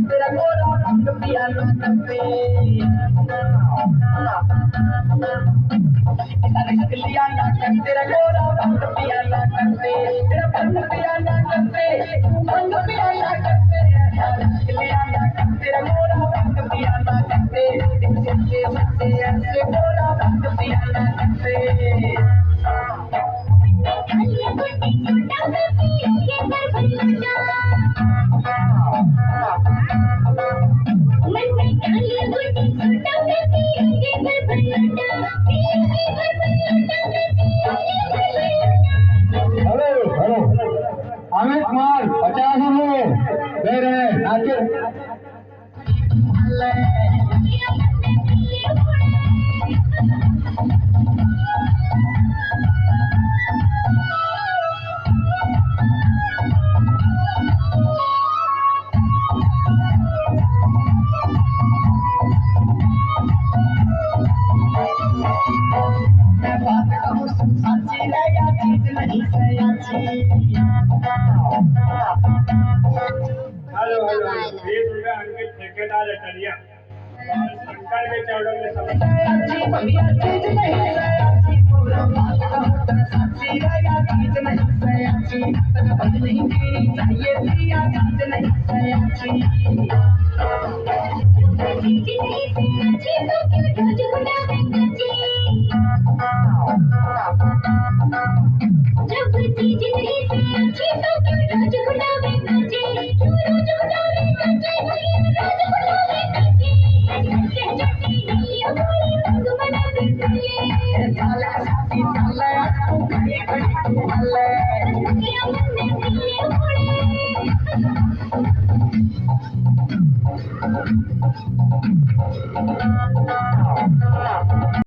तेरा गोरा रंग पिया पे लिया नाटक तेरा गोरा रंग पिया नाटक पे तेरा रंग पिया नाटक पे रंग पिया नाटक पे लिया नाटक तेरा गोरा रंग पिया नाटक पे सच्चे सच्चे ऐसे गोरा रंग पिया नाटक पे अमित कुमार 50 दे रहे नाचे हेलो हेलो 20 रुपया अंकित ठेकेदार अटरिया शंकर के चौड़ों में सब जब चीज नहीं से अच्छी तो क्यों रोज गुलाबी बचे क्यों रोज गुलाबी बचे रोज गुलाबी बचे ऐसे जटी नहीं हमारी रंग बना दे साला साथी साला तू कहीं खड़ी तू हल्ले क्या मन में दिए उड़े